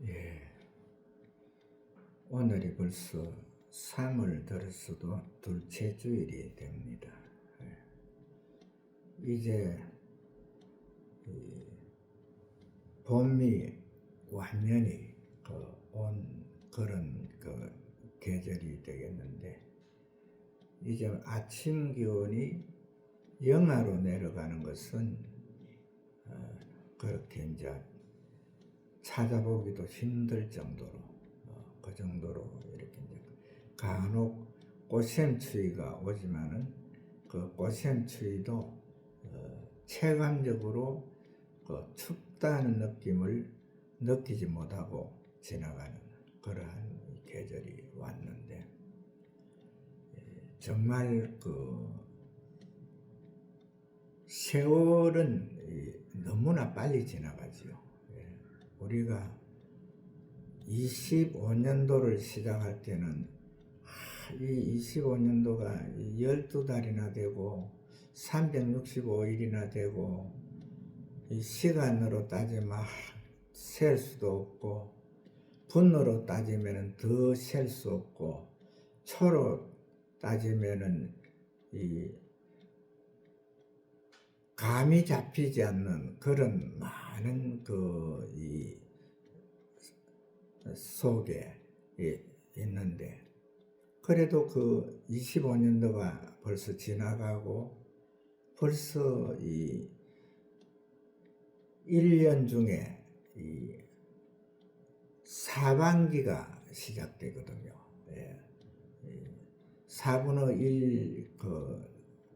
예, 오늘이 벌써 3월 들어서도 둘째 주일이 됩니다. 이제 봄이 완전히 온 그런 계절이 되겠는데, 이제 아침 기온이 영하로 내려가는 것은 그렇게 이제 찾아보기도 힘들 정도로 그 정도로 이렇게 이제 간혹 꽃샘추위가 오지만은 그 꽃샘추위도 체감적으로 춥다는 느낌을 느끼지 못하고 지나가는 그러한 계절이 왔는데, 정말 세월은 너무나 빨리 지나가지요. 우리가 25년도를 시작할 때는 이 25년도가 12달이나 되고 365일이나 되고, 이 시간으로 따지면 셀 수도 없고, 분으로 따지면 더 셀 수 없고, 초로 따지면 이 감이 잡히지 않는 그런 많은 이 속에 있는데, 그래도 25년도가 벌써 지나가고, 벌써 이 1년 중에 이 사반기가 시작되거든요. 4분의 1,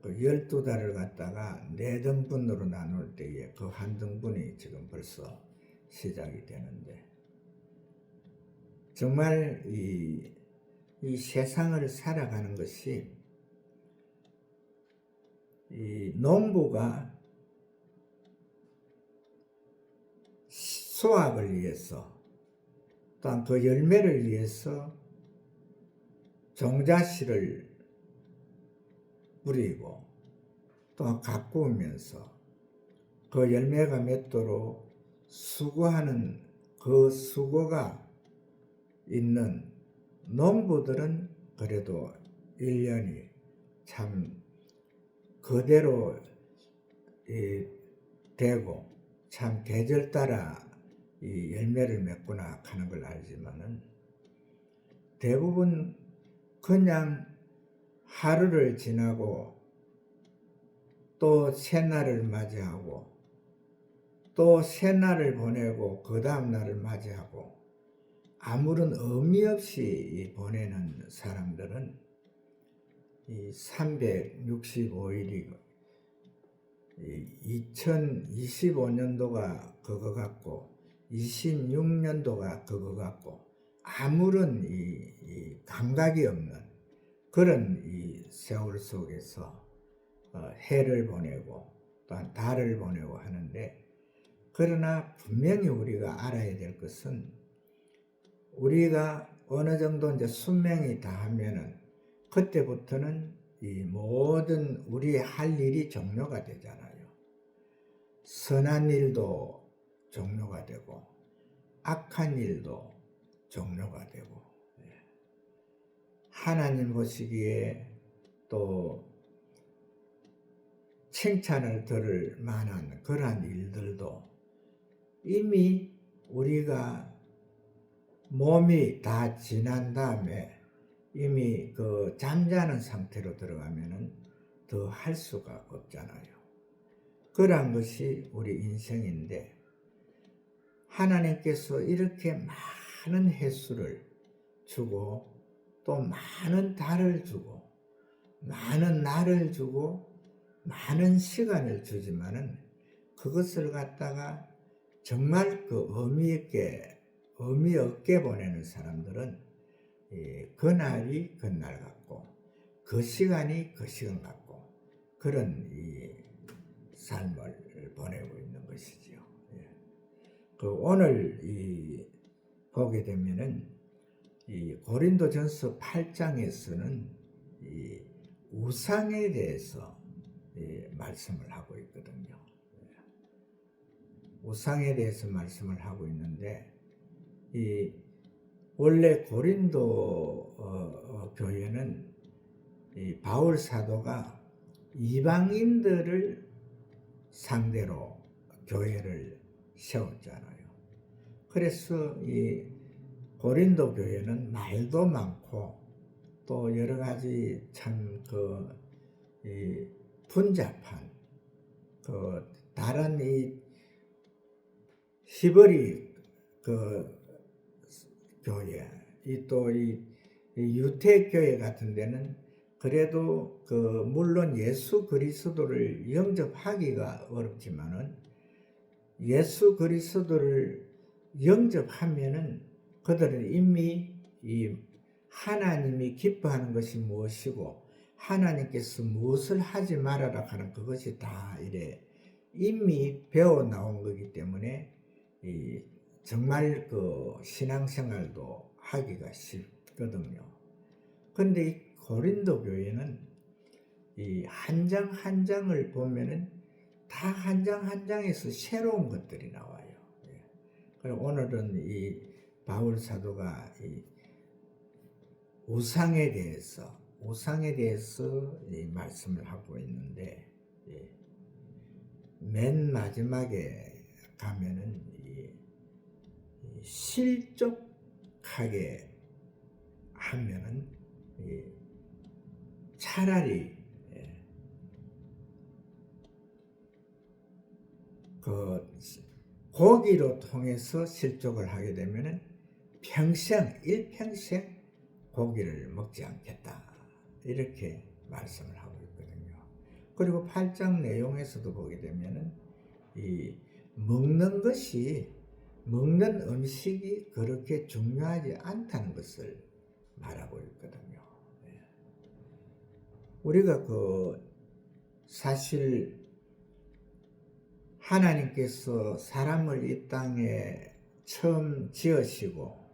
12달을 갖다가 4등분으로 나눌 때에 그 한 등분이 지금 벌써 시작이 되는데, 정말 이 세상을 살아가는 것이, 이 농부가 수확을 위해서, 또한 그 열매를 위해서 종자씨를 뿌리고 또 가꾸면서 그 열매가 맺도록 수고하는 그 수고가 있는 농부들은 그래도 1년이 참 그대로 되고 참 계절 따라 이 열매를 맺구나 하는 걸 알지만은, 대부분 그냥 하루를 지나고 또 새날을 맞이하고 또 새날을 보내고 그 다음 날을 맞이하고 아무런 의미 없이 보내는 사람들은 이 365일이 2025년도가 그거 같고 26년도가 그거 같고 아무런 이 감각이 없는 그런 이 세월 속에서 해를 보내고 또한 달을 보내고 하는데, 그러나 분명히 우리가 알아야 될 것은, 우리가 어느 정도 이제 수명이 다하면은 그때부터는 이 모든 우리 할 일이 종료가 되잖아요. 선한 일도 종료가 되고 악한 일도 종료가 되고, 하나님 보시기에 또 칭찬을 들을 만한 그러한 일들도 이미 우리가 몸이 다 지난 다음에 이미 잠자는 상태로 들어가면은 더 할 수가 없잖아요. 그러한 것이 우리 인생인데, 하나님께서 이렇게 많은 횟수를 주고 또 많은 달을 주고 많은 날을 주고 많은 시간을 주지만은, 그것을 갖다가 정말 의미 없게 보내는 사람들은 그날이 그날 같고 그 시간이 그 시간 같고 그런 이 삶을 보내고 있는 것이지요. 오늘 보게 되면은 이 고린도전서 8장에서는 이 우상에 대해서 말씀을 하고 있거든요. 우상에 대해서 말씀을 하고 있는데, 이 원래 고린도 교회는 이 바울 사도가 이방인들을 상대로 교회를 세웠잖아요. 그래서 이 고린도 교회는 말도 많고 또 여러 가지 참 이 분잡한 다른 이 히브리 교회, 이 유태교회 같은 데는 그래도 물론 예수 그리스도를 영접하기가 어렵지만은 예수 그리스도를 영접하면은 그들은 이미 이 하나님이 기뻐하는 것이 무엇이고 하나님께서 무엇을 하지 말아라 하는 그것이 다 이래 이미 배워 나온 거기 때문에 정말 신앙생활도 하기가 쉽거든요. 근데 이 고린도 교회는 이 한 장 한 장을 보면은 다 한 장 한 장에서 새로운 것들이 나와요. 그리고 오늘은 이 바울 사도가 이 우상에 대해서 이 말씀을 하고 있는데, 맨 마지막에 가면은 실족하게 하면은 차라리 고기로 통해서 실족을 하게 되면은 일평생 고기를 먹지 않겠다, 이렇게 말씀을 하고 있거든요. 그리고 8장 내용에서도 보게 되면은 이 먹는 음식이 그렇게 중요하지 않다는 것을 말하고 있거든요. 우리가 사실 하나님께서 사람을 이 땅에 처음 지으시고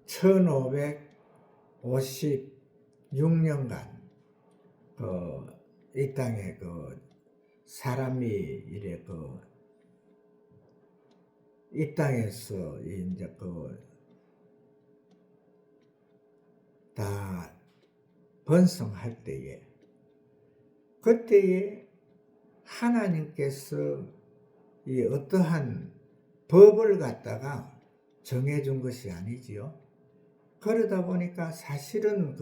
1556년간 이 땅에 사람이 이래 이 땅에서 이제 다 번성할 때에 그때에 하나님께서 이 어떠한 법을 갖다가 정해준 것이 아니지요. 그러다 보니까 사실은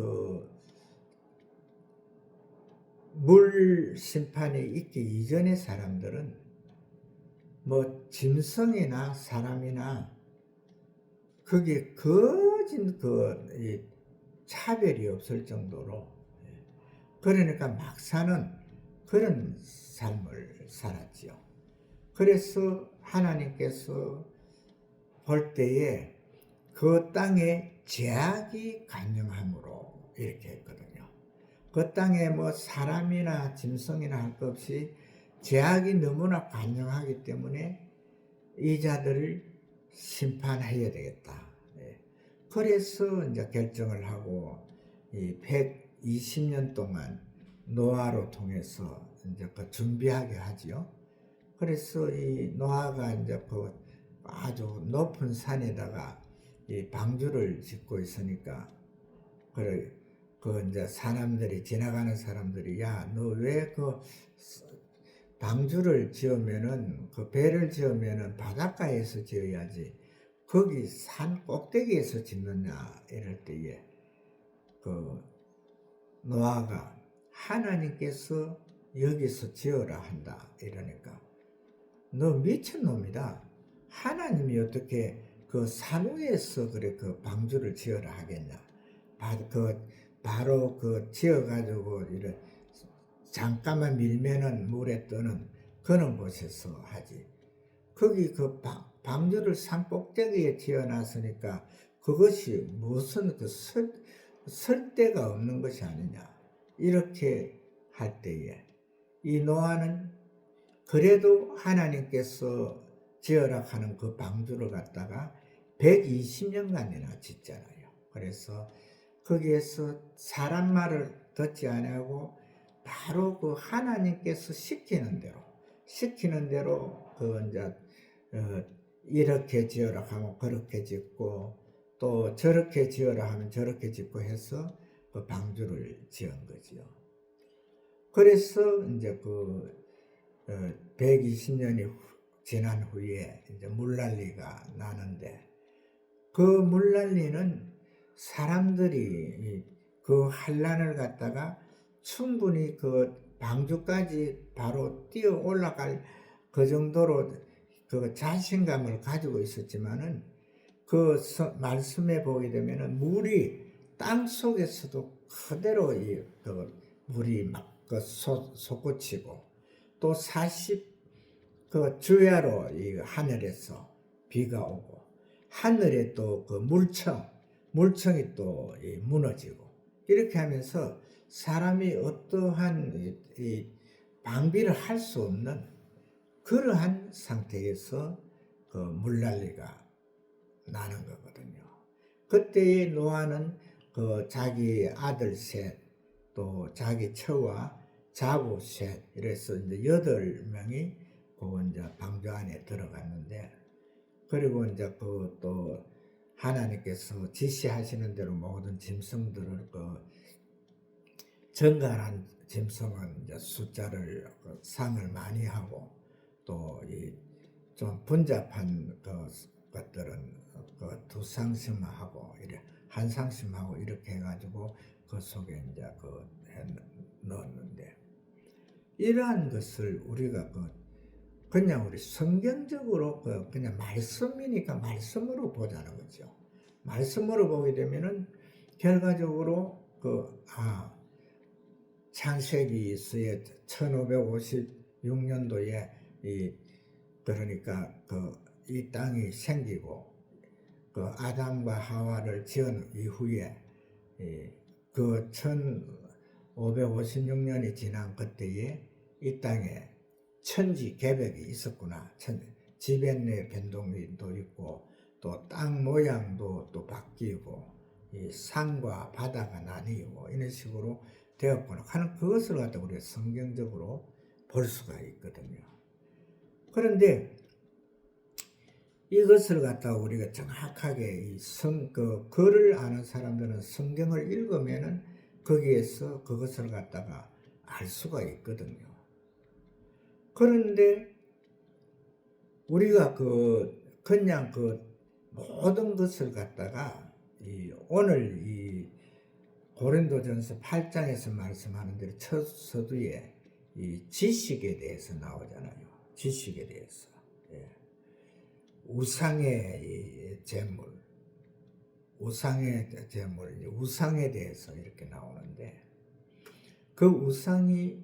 물 심판이 있기 이전의 사람들은 뭐 짐승이나 사람이나 그게 거진 이 차별이 없을 정도로, 그러니까 막 사는 그런 삶을 살았지요. 그래서 하나님께서 볼 때에 그 땅에 제약이 간영함으로 이렇게 했거든요. 그 땅에 뭐 사람이나 짐승이나 할 것 없이 제약이 너무나 간영하기 때문에 이 자들을 심판해야 되겠다. 그래서 이제 결정을 하고 이 120년 동안 노아로 통해서 이제 준비하게 하지요. 그래서 이 노아가 이제 아주 높은 산에다가 이 방주를 짓고 있으니까 이제 지나가는 사람들이 야, 너 왜 방주를 지으면은 배를 지으면은 바닷가에서 지어야지 거기 산 꼭대기에서 짓느냐, 이럴 때에 노아가 하나님께서 여기서 지어라 한다 이러니까 너 미친놈이다. 하나님이 어떻게 산 위에서 방주를 지어라 하겠냐. 바로 지어가지고 이래 잠깐만 밀면은 물에 뜨는 그런 곳에서 하지. 거기 방주를 산 꼭대기에 지어놨으니까 그것이 무슨 설 데가 없는 것이 아니냐. 이렇게 할 때에 이 노아는 그래도 하나님께서 지어라 하는 그 방주를 갖다가 120년간이나 짓잖아요. 그래서 거기에서 사람 말을 듣지 아니하고 바로 하나님께서 시키는 대로 시키는 대로 그 이제 이렇게 지어라 하면 그렇게 짓고 또 저렇게 지어라 하면 저렇게 짓고 해서 그 방주를 지은 거지요. 그래서 이제 그 120년이 지난 후에 이제 물난리가 나는데 그 물난리는 사람들이 그 환란을 갖다가 충분히 그 방주까지 바로 뛰어 올라갈 그 정도로 그 자신감을 가지고 있었지만은 그 말씀에 보게 되면은 물이 땅 속에서도 그대로 그 물이 막 그 솟구치고 또 40그 주야로 이 하늘에서 비가 오고 하늘에 또 그 물청이 또 무너지고 이렇게 하면서 사람이 어떠한 이 방비를 할 수 없는 그러한 상태에서 그 물난리가 나는 거거든요. 그때의 노아는 그 자기 아들 셋, 또 자기 처와 자부 셋, 이래서 이제 8명이 그 이제 방주 안에 들어갔는데, 그리고 이제 그 또 하나님께서 지시하시는 대로 모든 짐승들을 그 정갈한 짐승은 이제 숫자를 상을 많이 하고 또 이 좀 분잡한 그 것들은 그 두 상심하고 이래 한 상심하고 이렇게 해가지고 그 속에 이제 그 넣었는데 이러한 것을 우리가 그냥 우리 성경적으로 그냥 말씀이니까 말씀으로 보자는 거죠. 말씀으로 보게 되면은 결과적으로 창세기서의 1556년도에 그러니까 이 땅이 생기고 그 아담과 하와를 지은 이후에 그 1556년이 지난 그때에 이 땅에 천지 개벽이 있었구나. 지변의 변동도 있고 또 땅 모양도 또 바뀌고 이 산과 바다가 나뉘고 이런 식으로 되었구나 하는 그것을 갖다 우리가 성경적으로 볼 수가 있거든요. 그런데 이것을 갖다가 우리가 정확하게 글을 아는 사람들은 성경을 읽으면은 거기에서 그것을 갖다가 알 수가 있거든요. 그런데 우리가 그냥 모든 것을 갖다가 오늘 이 고린도전서 8장에서 말씀하는 대로 첫 서두에 이 지식에 대해서 나오잖아요. 지식에 대해서. 우상의 재물, 우상에 대해서 이렇게 나오는데 그 우상이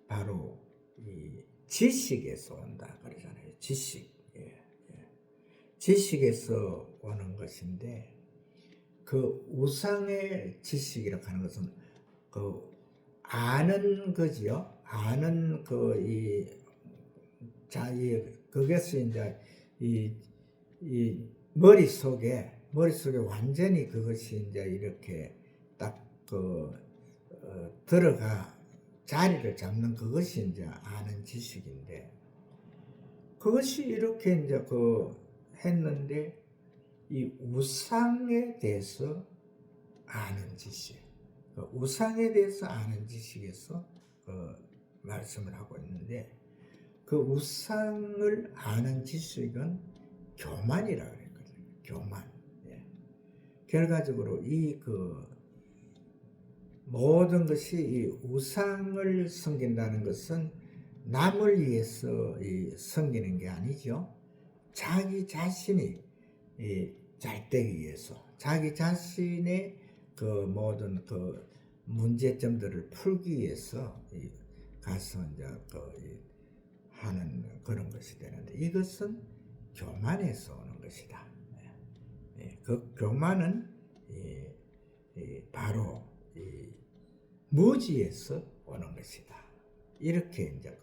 바로 이 지식에서 온다 그러잖아요. 지식에서 오는 것인데 그 우상의 지식이라고 하는 것은 아는 거지요. 아는 그것이 이제 이 머릿속에 완전히 그것이 이제 이렇게 딱 들어가 자리를 잡는 그것이 이제 아는 지식인데 그것이 이렇게 이제 했는데 이 우상에 대해서 아는 지식, 우상에 대해서 아는 지식에서 말씀을 하고 있는데 그 우상을 아는 지식은 교만이라고 그랬거든요. 교만. 결과적으로 모든 것이 이 우상을 섬긴다는 것은 남을 위해서 섬기는 게 아니죠. 자기 자신이 잘 되기 위해서, 자기 자신의 모든 문제점들을 풀기 위해서 가서 이제 하는 그런 것이 되는데 이것은 교만에서 오는 것이다. 그 교만은 바로 무지에서 오는 것이다. 이렇게 이제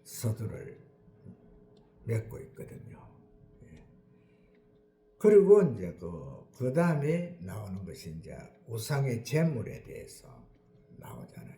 서두를 맺고 있거든요. 그리고 이제 그 다음에 나오는 것이 이제 우상의 재물에 대해서 나오잖아요.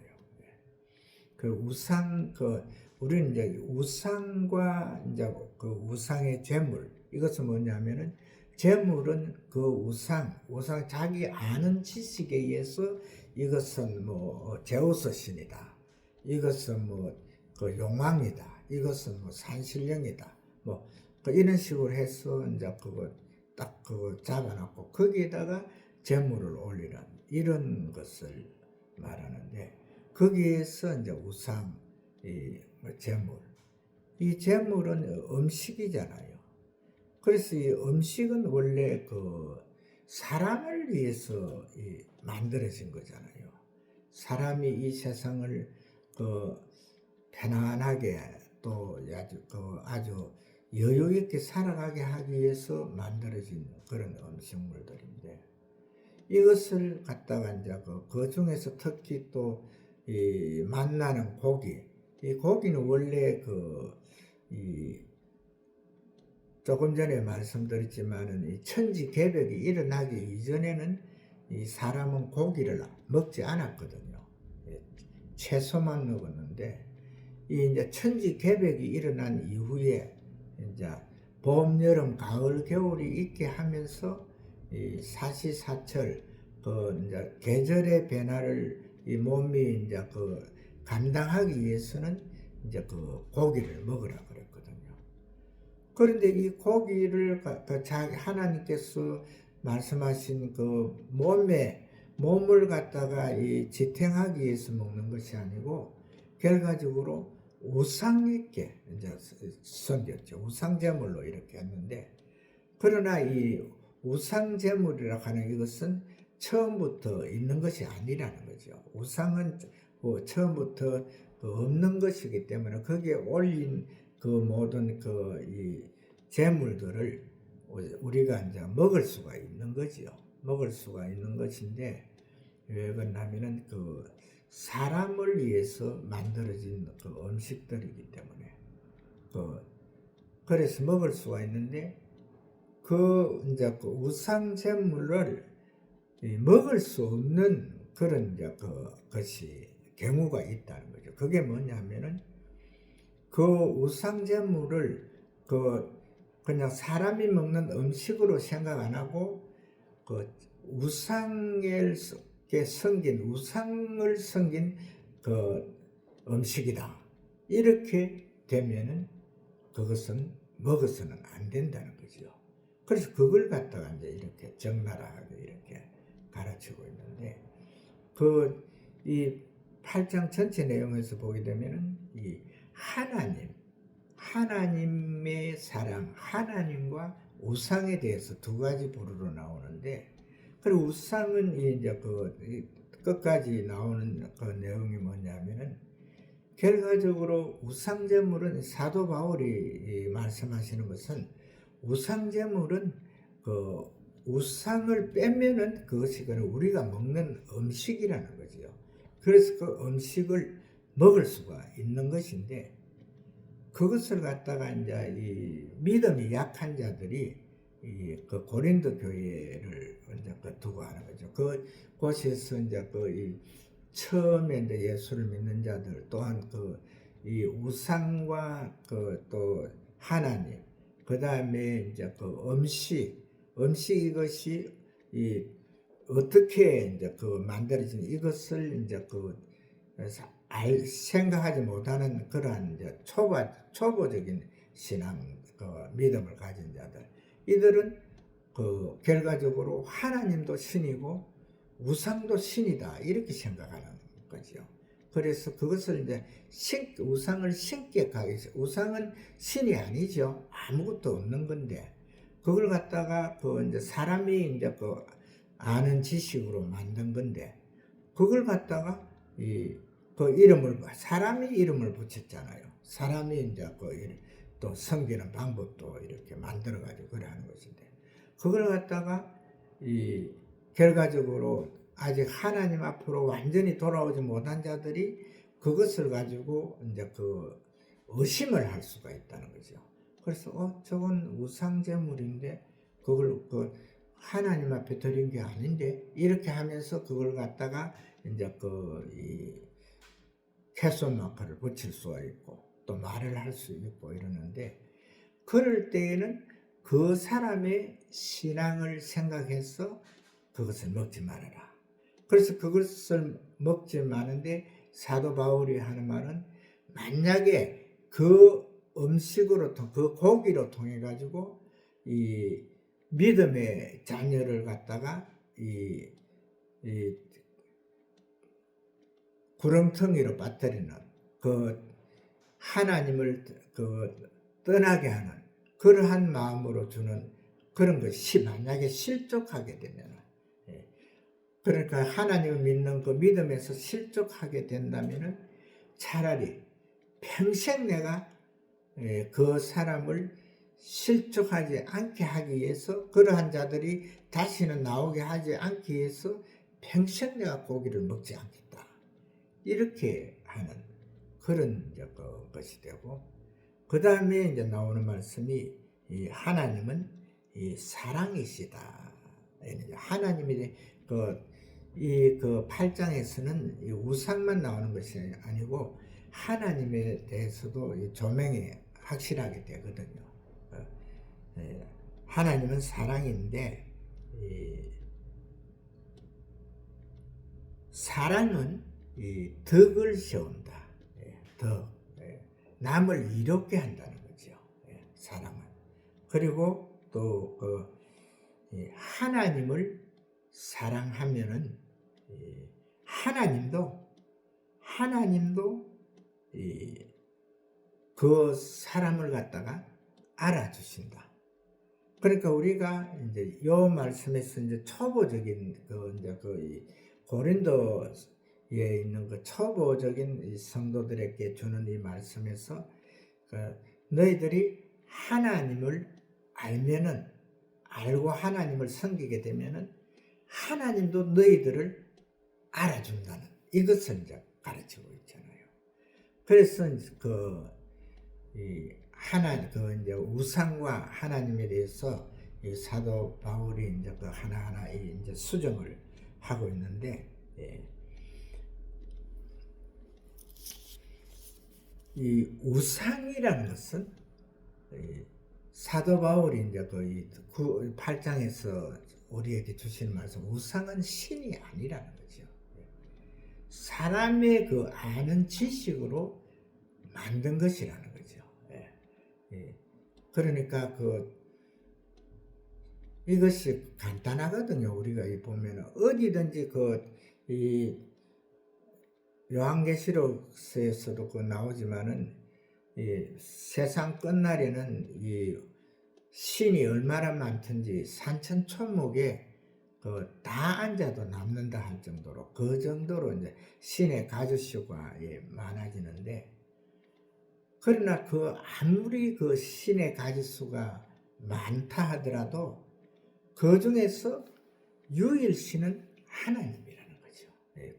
우리는 이제 우상과 이제 그 우상의 제물, 이것은 뭐냐면은 제물은 그 우상 자기 아는 지식에 의해서 이것은 뭐 제우스 신이다, 이것은 뭐 그 용왕이다, 이것은 뭐 산신령이다, 뭐 이런 식으로 해서 이제 그거 딱 그거 잡아놨고 거기에다가 제물을 올리는 이런 것을 말하는데, 거기에서 이제 우상, 제물, 이 제물은 음식이잖아요. 그래서 이 음식은 원래 그 사람을 위해서 만들어진 거잖아요. 사람이 이 세상을 그 편안하게 또 아주 여유 있게 살아가게 하기 위해서 만들어진 그런 음식물들인데, 이것을 갖다가 이제 그 중에서 특히 또 이 만나는 고기, 이 고기는 원래 조금 전에 말씀드렸지만은 이 천지개벽이 일어나기 이전에는 이 사람은 고기를 먹지 않았거든요. 채소만 먹었는데, 이 이제 천지개벽이 일어난 이후에 이제 봄, 여름, 가을, 겨울이 있게 하면서 이 사시사철 그 이제 계절의 변화를 이 몸이 이제 감당하기 위해서는 이제 그 고기를 먹으라 그랬거든요. 그런데 이 고기를 하나님께서 말씀하신 그 몸을 갖다가 이 지탱하기 위해서 먹는 것이 아니고 결과적으로 우상에게 이제 섬겼죠. 우상제물로 이렇게 했는데, 그러나 이 우상제물이라고 하는 이것은 처음부터 있는 것이 아니라는 거죠. 우상은 처음부터 없는 것이기 때문에 거기에 올린 그 모든 이 제물들을 우리가 이제 먹을 수가 있는 거지요. 먹을 수가 있는 것인데, 왜 그러냐면은 그 사람을 위해서 만들어진 그 음식들이기 때문에 그래서 먹을 수가 있는데, 이제 그 우상 제물을 먹을 수 없는 그런 이제 것이 경우가 있다는 거죠. 그게 뭐냐면은 그 우상 제물을 그냥 사람이 먹는 음식으로 생각 안 하고 우상을 섬긴 그 음식이다, 이렇게 되면은 그것은 먹어서는 안 된다는 거죠. 그래서 그걸 갖다가 이제 이렇게 적나라하게 이렇게 가르치고 있는데, 이 8장 전체 내용에서 보게 되면은 이 하나님의 사랑, 하나님과 우상에 대해서 두 가지 부류로 나오는데, 그리고 우상은 이제 끝까지 나오는 그 내용이 뭐냐면은 결과적으로 우상제물은 사도 바울이 말씀하시는 것은 우상제물은 우상을 빼면은 그것이 우리가 먹는 음식이라는 거지요. 그래서 그 음식을 먹을 수가 있는 것인데, 그것을 갖다가 이제 이 믿음이 약한 자들이 그 고린도 교회를 이제 두고 하는 거죠. 그곳에서 이제 처음에 이제 예수를 믿는 자들 또한 이 우상과 또 하나님, 그 다음에 이제 음식 이것이 어떻게 이제 만들어진 이것을 이제 생각하지 못하는 그러한 이제 초보적인 신앙, 믿음을 가진 자들, 이들은 결과적으로 하나님도 신이고 우상도 신이다, 이렇게 생각하는 거죠. 그래서 그것을 이제 우상을 신께 가기, 우상은 신이 아니죠. 아무것도 없는 건데, 그걸 갖다가 이제 사람이 이제 아는 지식으로 만든 건데, 그걸 갖다가 사람이 이름을 붙였잖아요. 사람이 이제 또 섬기는 방법도 이렇게 만들어가지고 그래 하는 것인데, 그걸 갖다가 결과적으로 아직 하나님 앞으로 완전히 돌아오지 못한 자들이 그것을 가지고 이제 의심을 할 수가 있다는 거죠. 그래서 저건 우상제물인데 그걸 하나님 앞에 드린 게 아닌데, 이렇게 하면서 그걸 갖다가 이제 이 캐손 마크를 붙일 수가 있고, 또 말을 할 수 있고 이러는데, 그럴 때에는 그 사람의 신앙을 생각해서 그것을 먹지 말아라. 그래서 그것을 먹지 마는데 사도 바울이 하는 말은, 만약에 그 음식으로 그 고기로 통해 가지고 이 믿음의 자녀를 갖다가 이 구렁텅이로 빠뜨리는, 그 하나님을 떠나게 하는 그러한 마음으로 주는 그런 것이 만약에 실족하게 되면, 그러니까 하나님을 믿는 그 믿음에서 실족하게 된다면은 차라리 평생 내가 그 사람을 실족하지 않게 하기 위해서, 그러한 자들이 다시는 나오게 하지 않기 위해서 평생 내가 고기를 먹지 않겠다, 이렇게 하는 그런 이제 것이 되고, 그 다음에 이제 나오는 말씀이, 이 하나님은 이 사랑이시다. 하나님이 그 8장에서는 이 우상만 나오는 것이 아니고 하나님에 대해서도 조명이 확실하게 되거든요. 하나님은 사랑인데, 사랑은 이 덕을 세운다. 덕. 남을 이롭게 한다는 거죠. 사랑은. 그리고 또 하나님을 사랑하면은 하나님도 그 사람을 갖다가 알아주신다. 그러니까 우리가 이제 요 말씀에서 이제 초보적인 고린도에 있는 그 초보적인 성도들에게 주는 이 말씀에서, 너희들이 하나님을 알고 하나님을 섬기게 되면은 하나님도 너희들을 알아준다는 이것을 이제 가르치고 있잖아요. 그래서 이제 우상과 하나님에 대해서 이 사도 바울이 이제 하나하나 이제 수정을 하고 있는데, 이 우상이라는 것은 사도 바울이 이제 8장에서 우리에게 주시는 말씀, 우상은 신이 아니라는 거죠. 사람의 아는 지식으로 만든 것이라는 거죠. 그러니까 이것이 간단하거든요. 우리가 보면 어디든지 이 요한계시록에서도 나오지만은, 이 세상 끝날에는 이 신이 얼마나 많든지 산천초목에 다 앉아도 남는다 할 정도로, 그 정도로 이제 신의 가짓수가 많아지는데, 그러나 아무리 신의 가짓수가 많다 하더라도 그 중에서 유일신은 하나님이라는 거죠.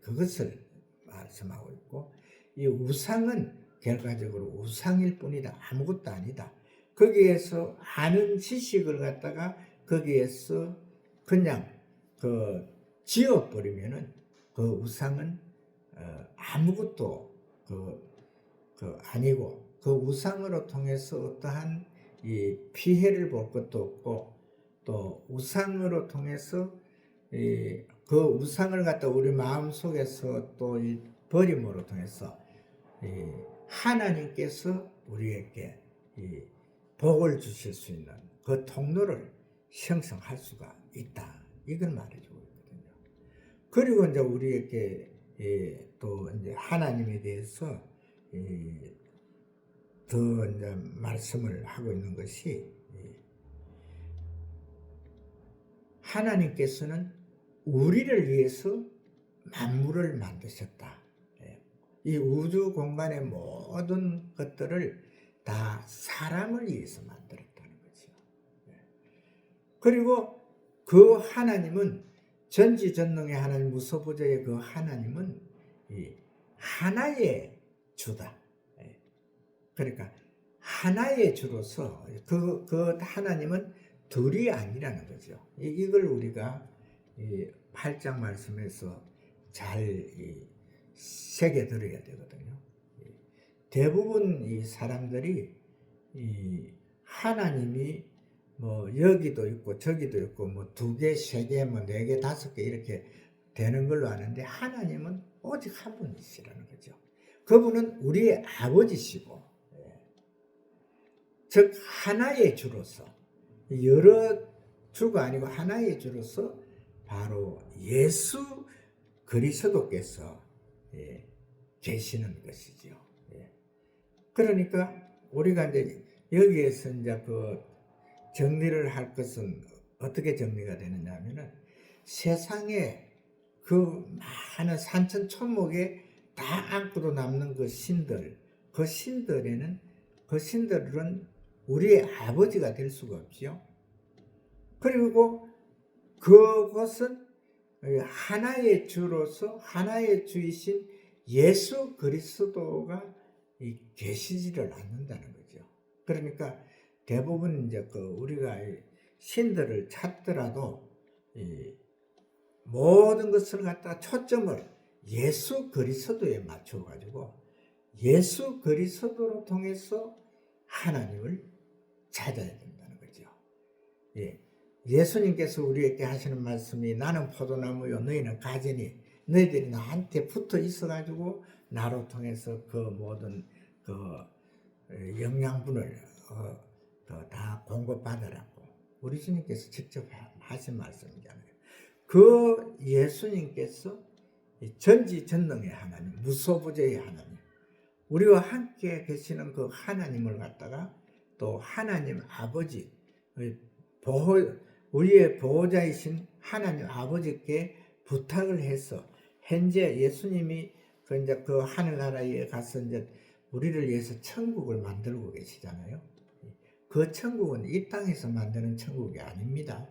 그것을 말씀하고 있고, 이 우상은 결과적으로 우상일 뿐이다, 아무것도 아니다. 거기에서 아는 지식을 갖다가 거기에서 그냥 지어버리면은 그 우상은 아무것도 아니고, 그 우상으로 통해서 어떠한 이 피해를 볼 것도 없고, 또 우상으로 통해서 그 우상을 갖다 우리 마음 속에서 또 이 버림으로 통해서 하나님께서 우리에게 이 복을 주실 수 있는 그 통로를 형성할 수가 있다, 이걸 말해주고 있거든요. 그리고 이제 우리에게 또 이제 하나님에 대해서 더 이제 말씀을 하고 있는 것이, 하나님께서는 우리를 위해서 만물을 만드셨다. 이 우주 공간의 모든 것들을 다 사람을 위해서 만들었다는 거죠. 그리고 그 하나님은, 전지전능의 하나님, 무소부재의 그 하나님은 하나의 주다. 그러니까 하나의 주로서 그 하나님은 둘이 아니라는 거죠. 이걸 우리가 8장 말씀에서 잘 새겨 들어야 되거든요. 대부분 이 사람들이 이 하나님이 뭐 여기도 있고 저기도 있고 뭐 2개, 3개, 뭐 4개, 5개 이렇게 되는 걸로 아는데 하나님은 오직 한 분이시라는 거죠. 그분은 우리의 아버지시고, 즉 하나의 주로서, 여러 주가 아니고 하나의 주로서 바로 예수 그리스도께서 계시는 것이죠. 그러니까 우리가 이제 여기에서 이제 그 정리를 할 것은 어떻게 정리가 되느냐 하면은 세상에 그 많은 산천초목에 다 안고도 남는 그 신들, 그 신들은 우리의 아버지가 될 수가 없죠. 그리고 그것은 하나의 주로서 하나의 주이신 예수 그리스도가 계시지를 않는다는 거죠. 그러니까 대부분 이제 그 우리가 신들을 찾더라도 모든 것을 갖다가 초점을 예수 그리스도에 맞춰 가지고 예수 그리스도로 통해서 하나님을 찾아야 된다는 거죠. 예수님께서 우리에게 하시는 말씀이 나는 포도나무요 너희는 가지니 너희들이 나한테 붙어 있어 가지고 나로 통해서 그 모든 그 영양분을 다 공급받으라고 우리 주님께서 직접 하신 말씀이잖아요. 그 예수님께서 전지전능의 하나님, 무소부재의 하나님, 우리와 함께 계시는 그 하나님을 갖다가 또 하나님 아버지, 우리의 보호자이신 하나님 아버지께 부탁을 해서 현재 예수님이 그 하늘나라에 가서 이제 우리를 위해서 천국을 만들고 계시잖아요. 그 천국은 이 땅에서 만드는 천국이 아닙니다.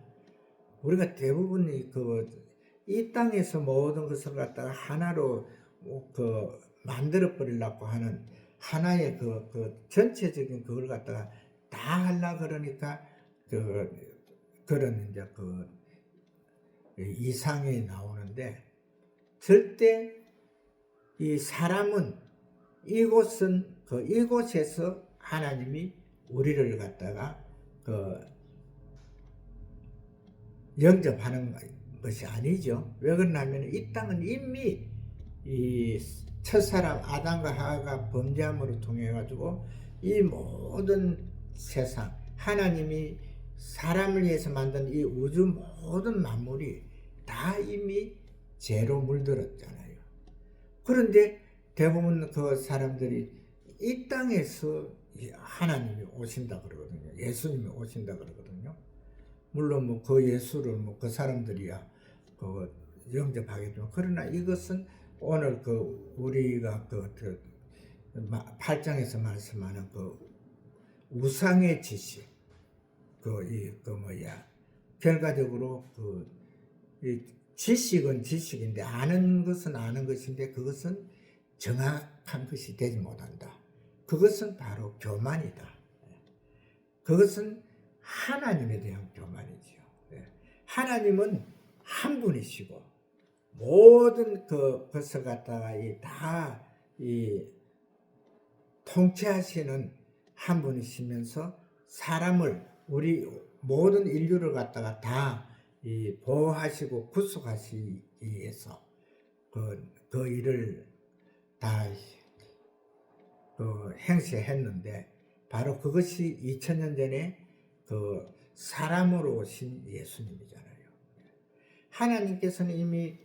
우리가 대부분 이 땅에서 모든 것을 갖다가 하나로 만들어 버리려고 하는 하나의 전체적인 그걸 갖다가 다 하려 그러니까 그런 이제 이상이 나오는데 절대 이 사람은 이곳에서 하나님이 우리를 갖다가 영접하는 것이 아니죠. 왜 그러냐면 이 땅은 이미 이 첫사람 아담과 하와가 범죄함으로 통해 가지고 이 모든 세상 하나님이 사람을 위해서 만든 이 우주 모든 만물이 다 이미 죄로 물들었잖아요. 그런데 대부분 그 사람들이 이 땅에서 하나님이 오신다 그러거든요. 예수님이 오신다 그러거든요. 물론 뭐 그 예수를 그 사람들이야 영접하겠지만 그러나 이것은 오늘 우리가 8장에서 말씀하는 우상의 지식 결과적으로 지식은 지식인데 아는 것은 아는 것인데 그것은 정확한 것이 되지 못한다. 그것은 바로 교만이다. 그것은 하나님에 대한 교만이지요. 하나님은 한 분이시고 모든 것을 갖다가 다 통치하시는 한 분이시면서 사람을 우리 모든 인류를 갖다가 다 보호하시고 구속하시기 위해서 그 일을 다 행세했는데 바로 그것이 2000년 전에 사람으로 오신 예수님이잖아요. 하나님께서는 이미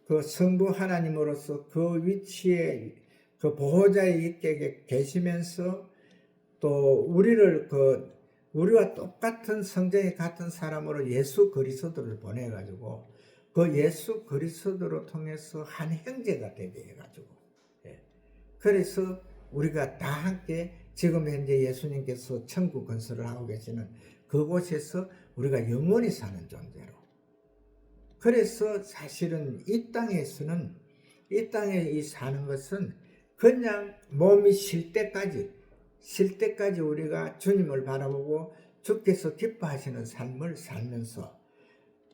성부 하나님으로서 그 위치에 보호자의 있게 계시면서 또 우리와 똑같은 성정이 같은 사람으로 예수 그리스도를 보내가지고 그 예수 그리스도로 통해서 한 형제가 되게 해가지고 그래서 우리가 다 함께 지금 현재 예수님께서 천국 건설을 하고 계시는 그곳에서 우리가 영원히 사는 존재로 그래서 사실은 이 땅에 사는 것은 그냥 몸이 쉴 때까지 우리가 주님을 바라보고 주께서 기뻐하시는 삶을 살면서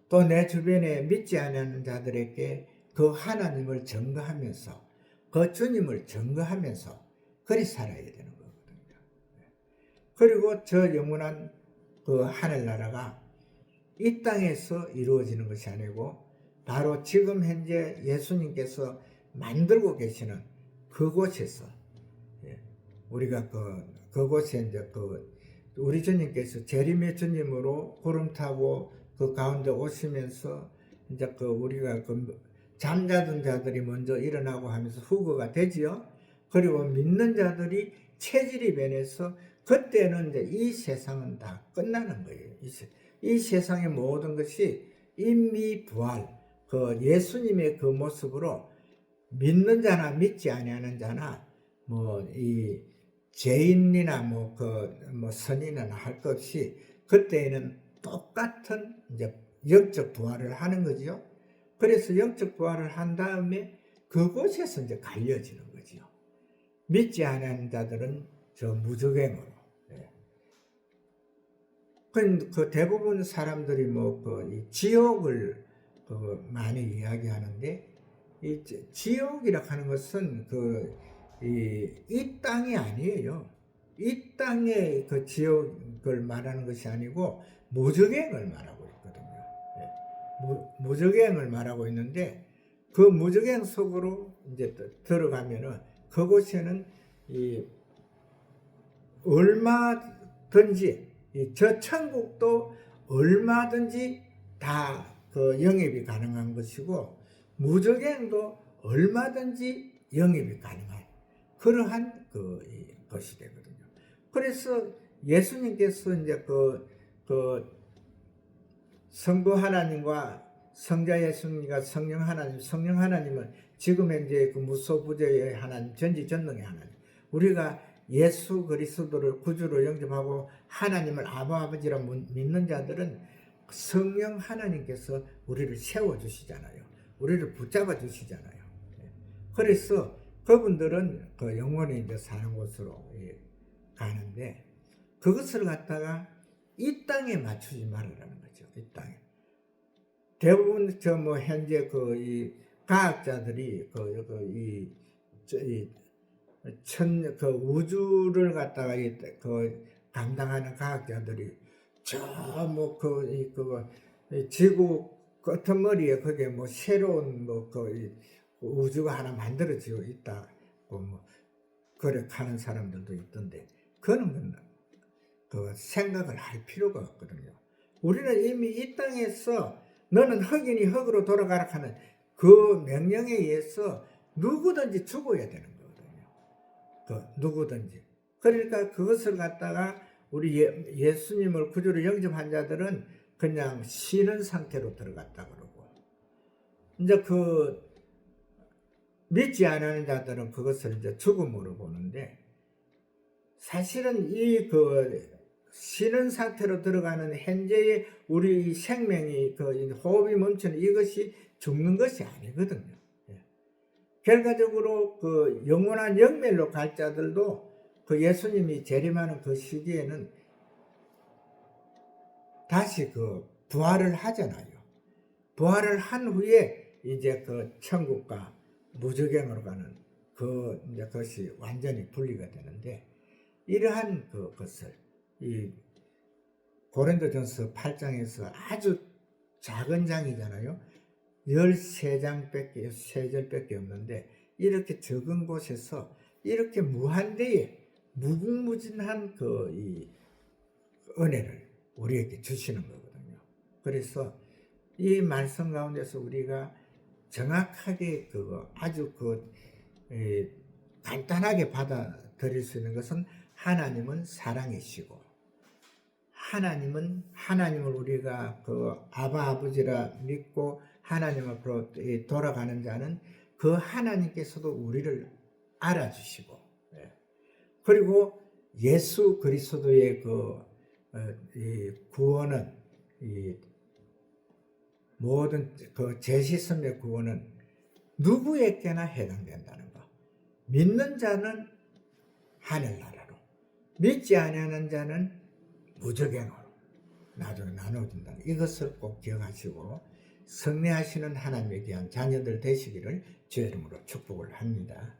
또 내 주변에 믿지 않는 자들에게 그 하나님을 증거하면서 그 주님을 증거하면서 그리 살아야 되는 거거든요. 그리고 저 영원한 그 하늘나라가 이 땅에서 이루어지는 것이 아니고 바로 지금 현재 예수님께서 만들고 계시는 그곳에서, 우리가 그곳에 이제 우리 주님께서 재림의 주님으로 구름 타고 그 가운데 오시면서 이제 우리가 잠자던 자들이 먼저 일어나고 하면서 후거가 되지요. 그리고 믿는 자들이 체질이 변해서 그때는 이제 이 세상은 다 끝나는 거예요. 이 세상의 모든 것이 이미 부활, 예수님의 그 모습으로 믿는 자나 믿지 아니하는 자나 이 죄인이나 선인이나 할 것 없이 그때에는 똑같은 이제 영적 부활을 하는 거죠. 그래서 영적 부활을 한 다음에 그곳에서 이제 갈려지는 거죠. 믿지 않는 자들은 저 무저갱으로. 그 대부분 사람들이 이 지옥을 많이 이야기하는데, 이 지옥이라 하는 것은 이 땅이 아니에요. 이 땅의 그 지옥을 말하는 것이 아니고 무저갱을 말하고 있거든요. 무저갱을 말하고 있는데, 그 무저갱 속으로 이제 들어가면은 그곳에는 얼마든지 저 천국도 얼마든지 다 영입이 가능한 것이고, 무저갱도 얼마든지 영입이 가능한 그러한 것이 되거든요. 그래서 예수님께서 이제 성부 하나님과 성자 예수님과 성령 하나님은 지금 현재 무소부재의 하나님, 전지전능의 하나님, 우리가 예수 그리스도를 구주로 영접하고 하나님을 아버지라 믿는 자들은 성령 하나님께서 우리를 세워주시잖아요. 우리를 붙잡아 주시잖아요. 그래서 그분들은 영원히 이제 사는 곳으로 가는데, 그것을 갖다가 이 땅에 맞추지 말으라는 거죠. 이 땅에. 대부분 현재 이 과학자들이 우주를 갖다가 감당하는 과학자들이 지구 끄트머리에 거기에 새로운 우주가 하나 만들어지고 있다고 그래 하는 사람들도 있던데, 그런 생각을 할 필요가 없거든요. 우리는 이미 이 땅에서 너는 흑인이 흑으로 돌아가라 하는 그 명령에 의해서 누구든지 죽어야 되는 거거든요. 누구든지. 그러니까 그것을 갖다가 우리 예수님을 구주로 영접한 자들은 그냥 쉬는 상태로 들어갔다 그러고, 이제 믿지 않는 자들은 그것을 이제 죽음으로 보는데, 사실은 이 쉬는 상태로 들어가는 현재의 우리 생명이 호흡이 멈추는 이것이 죽는 것이 아니거든요. 결과적으로 영원한 영멸로 갈 자들도 예수님이 재림하는 그 시기에는 다시 부활을 하잖아요. 부활을 한 후에 이제 천국과 무저갱으로 가는 이제 그것이 완전히 분리가 되는데, 이러한 것을 이 고린도전서 8장에서 아주 작은 장이잖아요. 13절밖에 없는데, 이렇게 적은 곳에서 이렇게 무한대의 무궁무진한 이 은혜를 우리에게 주시는 거거든요. 그래서 이 말씀 가운데서 우리가 정확하게 아주 간단하게 받아들일 수 있는 것은, 하나님은 사랑이시고, 하나님을 우리가 아버지라 믿고 하나님 앞으로 돌아가는 자는 그 하나님께서도 우리를 알아주시고, 그리고 예수 그리스도의 이 구원은, 이 모든 죄 씻음의 구원은 누구에게나 해당된다는 것. 믿는 자는 하늘나라로, 믿지 않는 자는 무저갱으로 나중에 나눠진다. 이것을 꼭 기억하시고 성례하시는 하나님에 대한 자녀들 되시기를 주의 이름으로 축복을 합니다.